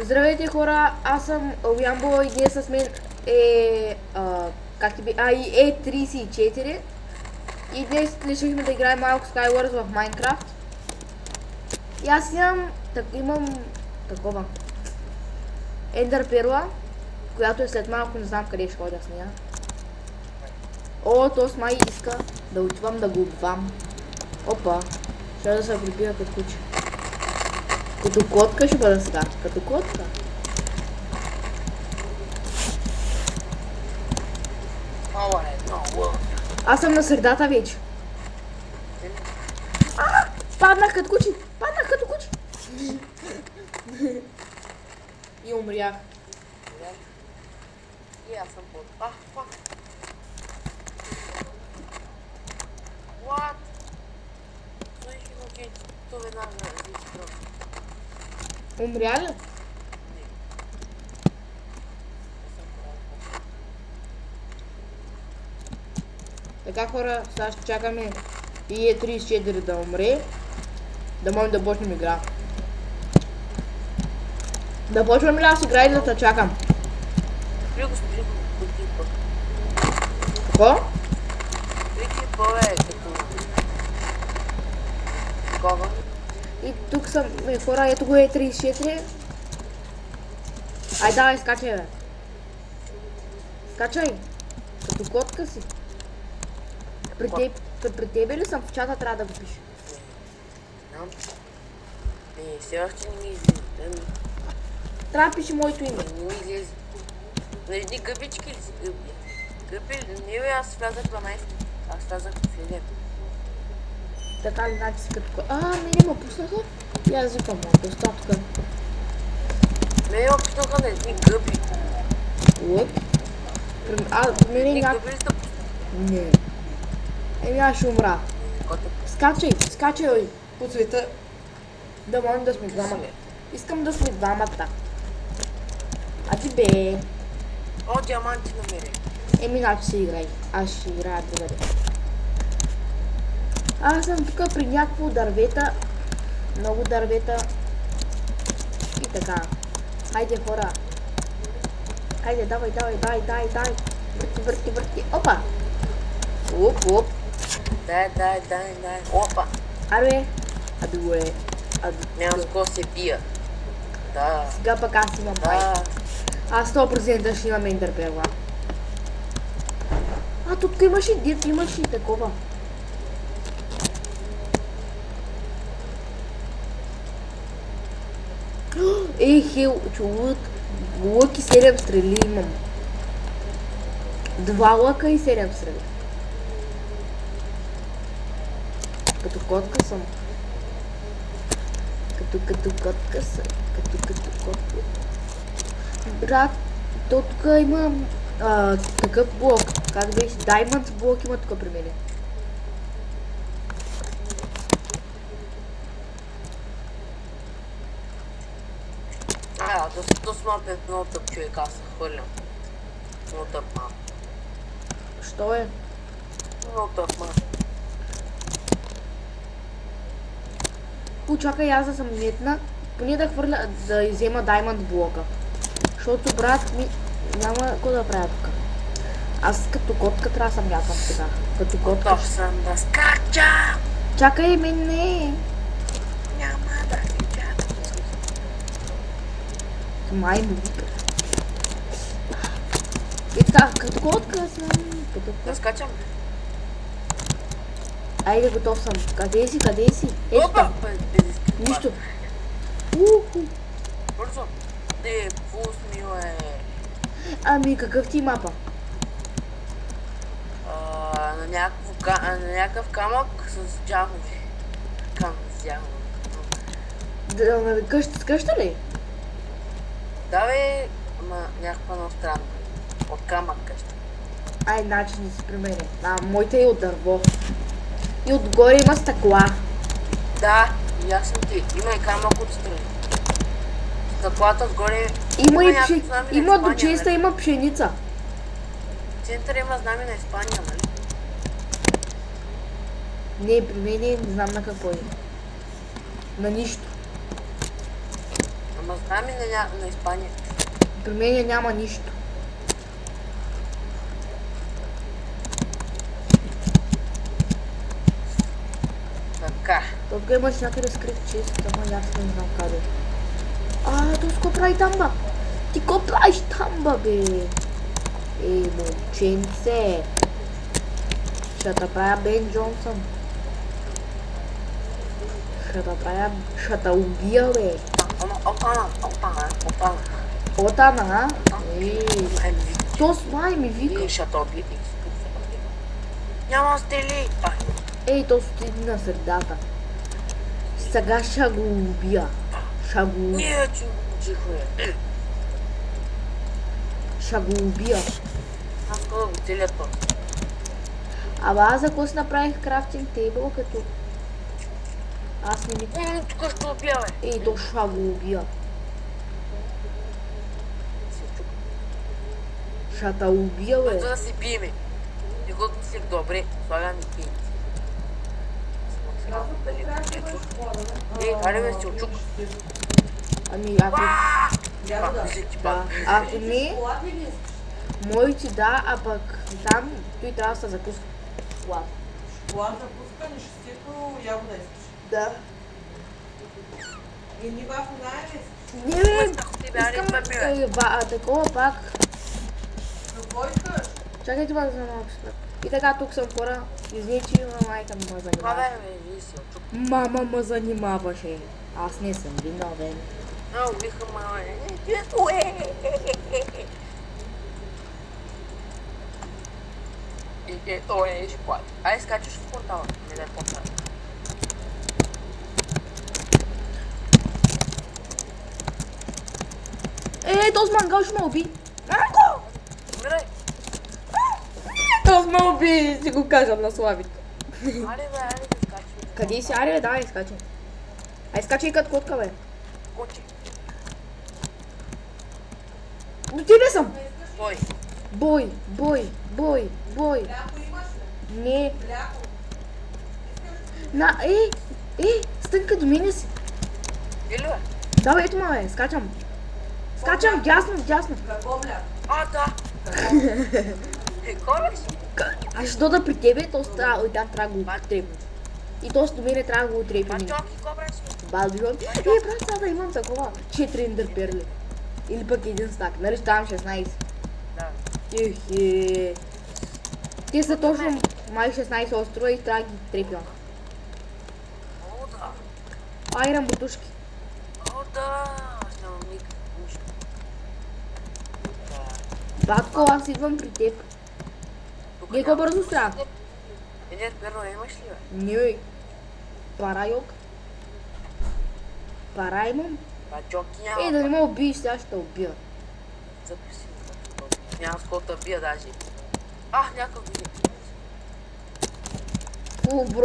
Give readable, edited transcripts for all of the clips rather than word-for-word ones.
Здравейте хора, аз съм Ямбо и днес с мен е E34 и днес решихме да играем малко Skywars в Minecraft. И аз имам такова Ender перла, която е след малко, не знам къде ще ходя с нея. О, тос май иска да отивам да го убивам. Опа, ще да се прибира като куче. Като котка ще бъда сега, като котка. Аз съм на средата вече. Паднах като куче, И умрях. И аз съм под... fuck. What? То веднага изтръв. Умря ли? Така хора, сега ще чакаме E34 да умре, да можем да почнем игра. Да почвам ли аз игра или да те чакам? Спри го, клипа. Какво? Спри клипа, бе, като... Такова. И тук съм, хора, ето го E34. Ай, давай, скачай, бе. Скачай. Като котка си. При тебе ли съм? В чата трябва да го пише. Не, все още не ми излезе. Трябва да пише моето име. Не ми излезе. Нажди гъбички ли си гъби? Гъби ли? Не, бе, аз влязах 12. Аз влязах в един. Така ли, значи си като... мене ме пуснаха. И аз викам, достатъка. Мене ме пуснаха на едни гъби. Лък? Мене Едни някак... гъби ли сте пуснали? Не. Еми аз ще умра. Скачай по света. Да можем да сме двама. Искам да сме двамата. А ти бе. О, диаманти намери. Еми, значи си играй. Аз ще играя другаде. Аз съм тук при някакво дървета. Много дървета. И така. Хайде хора. Хайде, давай. Върти. Опа. Оп. Дай. Опа. Аре. Адуе. Нямам с кого се бия. Да. Сега пък аз имам пай. Аз 100% ще имам Ender перла. Тук имаш и такова. Хел, лък и 7 стрели имам. 2 лъка и 7 стрели. Като котка съм. Като котка съм. Като котка. Брат, то тук има такъв блок. Как беше? Diamond блок има тук при мене. То смарт е много тъп човек, аз се хвърлям. Много тъп мап. Що е? Много тъп мап. Чакай аз да съм метна, поне да иззема Diamond блока. Защото брат ми няма какво да правя тук. Аз като котка трябва да съм мятам сега. Като котка. Готов съм да скачам. Чакай мене. Няма да ви чакам. Май му вика. И така, като котка съм. Да скачам. Айде, готов съм. Къде си? Ето там. Нищо. Бързо. Не, пусни, бе. Ами, какъв ти мапа? На някакъв камък с джамови. Камък с джамови. Къща ли? Да, бе, ама някаква много странна. От камък къща. Ай, значи не си при мене. Моята е от дърво. И отгоре има стъкла. Да, и аз съм ти. Има и камък отстрани. Стъклата отгоре... Има до честа, има пшеница. В центъра има знаме на Испания, нали? Не, при мен не знам на какво е. На нищо. Ама знам и на Испания. При мен няма нищо. Така. Тук имаш някъде скрит чест, ама аз не знам къде. То с ко прави там, ба? Ти ко правиш там, ба, бе? Момченце. Ще те правя Бен Джонсън. Ще те убия, бе. Отана, то с май ми вика. Ще те убия. Няма стрели. То стои на средата. Сега ще го убия. Не, тихо е. Ще го убия. Аз да го целя то. Ама аз за какво си направих крафтинг тейбъл, като... Аз не ми... Тук ще убия, бе. То ще го убия. Ще те убия, бе. За да се биеме. Не го мислих добре. Слагам и пейнти. Аре бе, си очук. Ами, ако... Ако не... Моите да, а пък там той трябва да се запуска. Шоколад. Шоколад запускане, шестито ябода искаш. Да. И ни вафлина ли искаш? Не, бе, искам такова пак. Какво искаш? Чакайте пак за малко след. И така, тук съм хора. Извини, че майка ме занимава. Мама ме занимаваше. Аз не съм виновен. Много биха мама. То е шоколад. Айде скачаш в портала. Не дай портала. Този мангал ще ме уби. Манго! Умирай. Този ме уби, си го кажам на Славик. Аре бе, айде да скачи. Къде си? Аре бе, давай, скачай. Ай, скачай като котка, бе. Кочи. До тебе съм. Бой. Бой. Мляко имаш ли? Не. Мляко. Стънка до мене си. Или бе? Да, бе, ето ма, бе, скачам. Скачам, дясно. Какво мляко? Да. Кой си? Аз ще дода при тебе, то трябва да го трепна. И то до мене трябва да го трепи. Пачоки, кобра си. Балбион. Брат, сега да имам такова 4 ендърперли. Или пък един стак, нали ставам 16. Да. Те са точно май 16 острова и трябва да ги трепям. О, да. Айрам бутушки. О, да. Аз нямам никакво нищо. Батко, аз идвам при теб. Геко бързо трябва. Един перно имаш ли, бе? Не, бе. Пара, йог. Пара имам. Пачоки няма. Да не ме убиеш, сега ще те убия. Записи. Няма с кого да бия даже. Някакъв бие.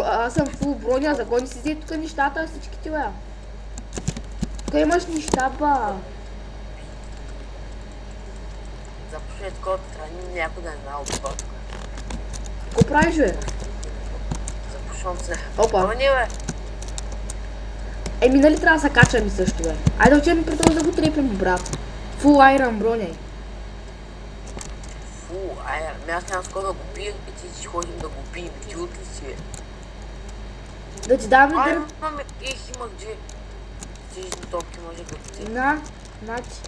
Аз съм фул броня, за кой не си взе тук нещата, всичките, бе. Тук имаш неща, ба. Започвай такова страни, някой да не знае от това тук. Какво правиш, бе? Започвам се. Опа. Ама не, бе. Нали трябва да се качам и също, бе. Айде да учем при този да го трепим, брат. Фул айран броня. Аз няма с кого да го бия и ти си ходим да го бием. Идиот ли си, бе? Да ти дам ли дърп? Маме, имах две. Тежни топки може да го На ти.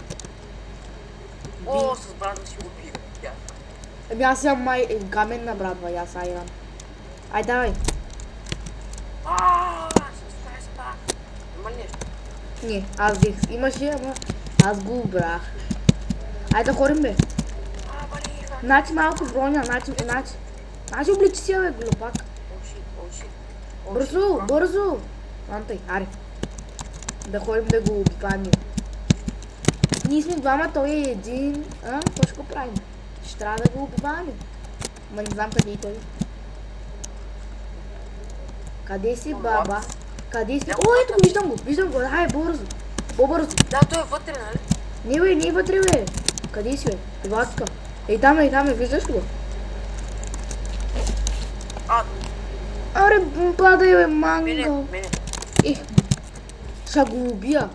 С брат да си го бием. Аз имам май каменна, брат, бе, аз айран. Ай, давай. Има ли нещо? Не, аз взех. Имаше, ама аз го убрах. Айде да ходим, бе. Значи малко броня, значи обличи си, бе, глупак. Бързо. Антай, аре. Да ходим да го убиваме. Ние сме двама, той е един. Какво ще го правим? Ще трябва да го убиваме. Ма не знам къде е той. Къде си, баба? Къде си? Ето, виждам го. Ай, бързо. По-бързо. Да, той е вътре, нали? Не, бе, не е вътре, бе. Къде си, бе? Това тук. Там е, виждаш ли го? Аре, падай, бе, мангъл. Мене. Ще го убия.